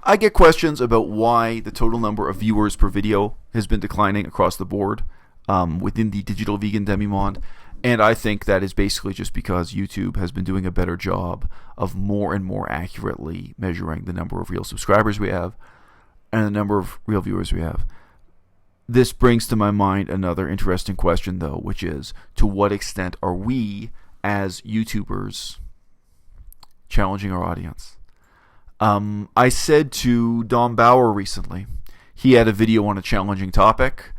I get questions about why the total number of viewers per video has been declining across the board within the digital vegan demimonde. And I think that is basically just because YouTube has been doing a better job of more and more accurately measuring the number of real subscribers we have and the number of real viewers we have. This brings to my mind another interesting question, though, which is, to what extent are we, as YouTubers, challenging our audience? I said to Dom Bauer recently, he had a video on a challenging topic,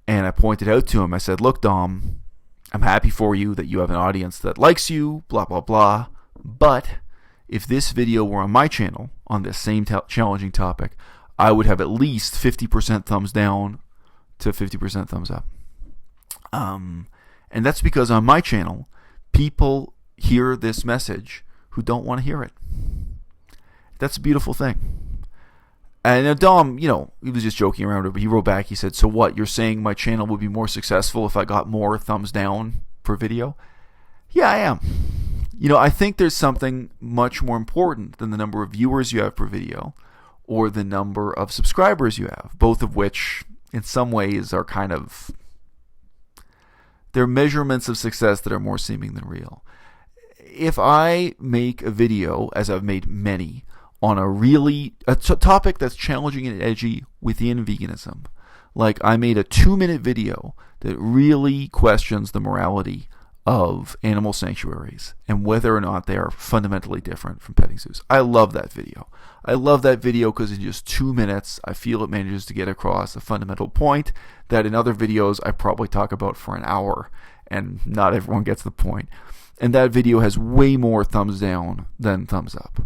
and I pointed out to him, I said, look, Dom, I'm happy for you that you have an audience that likes you, blah, blah, blah. But if this video were on my channel on this same challenging topic, I would have at least 50% thumbs down to 50% thumbs up. And that's because on my channel, people hear this message who don't want to hear it. That's a beautiful thing. And Dom, he was just joking around, but he wrote back, he said, so what, you're saying my channel would be more successful if I got more thumbs down per video? Yeah, I am. I think there's something much more important than the number of viewers you have per video or the number of subscribers you have, both of which in some ways are kind of, they're measurements of success that are more seeming than real. If I make a video, as I've made many, on a topic that's challenging and edgy within veganism. Like, I made a 2-minute video that really questions the morality of animal sanctuaries and whether or not they are fundamentally different from petting zoos. I love that video. I love that video because in just 2 minutes, I feel it manages to get across a fundamental point that in other videos I probably talk about for an hour, and not everyone gets the point. And that video has way more thumbs down than thumbs up.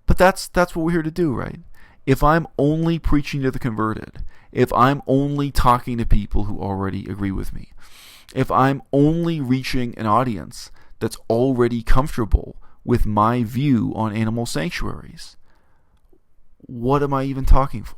But that's what we're here to do, right? If I'm only preaching to the converted, if I'm only talking to people who already agree with me, if I'm only reaching an audience that's already comfortable with my view on animal sanctuaries, what am I even talking for?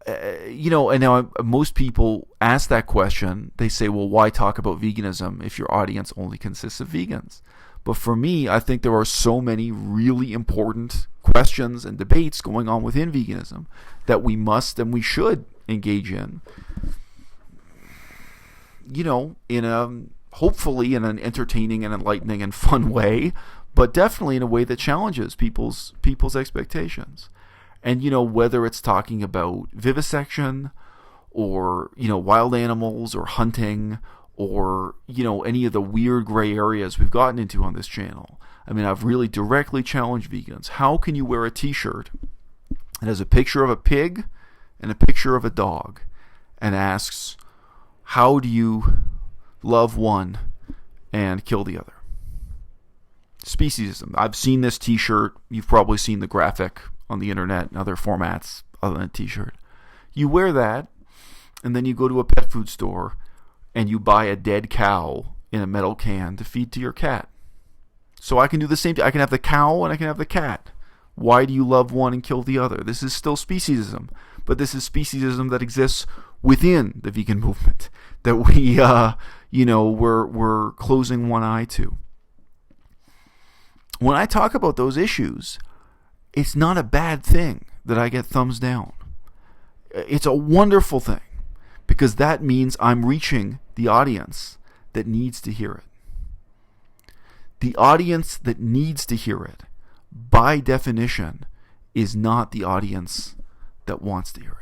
And now most people ask that question. They say, well, why talk about veganism if your audience only consists of vegans? But for me, I think there are so many really important questions and debates going on within veganism that we must and we should engage in, hopefully in an entertaining and enlightening and fun way, but definitely in a way that challenges people's expectations. And, whether it's talking about vivisection or, wild animals or hunting or, any of the weird gray areas we've gotten into on this channel. I mean, I've really directly challenged vegans. How can you wear a t-shirt that has a picture of a pig and a picture of a dog and asks, how do you love one and kill the other? Speciesism. I've seen this t-shirt. You've probably seen the graphic on the internet and other formats other than a t-shirt. You wear that, and then you go to a pet food store and you buy a dead cow in a metal can to feed to your cat. So I can do the same thing. I can have the cow and I can have the cat. Why do you love one and kill the other? This is still speciesism, but this is speciesism that exists within the vegan movement that we're closing one eye to. When I talk about those issues, it's not a bad thing that I get thumbs down. It's a wonderful thing because that means I'm reaching the audience that needs to hear it. The audience that needs to hear it, by definition, is not the audience that wants to hear it.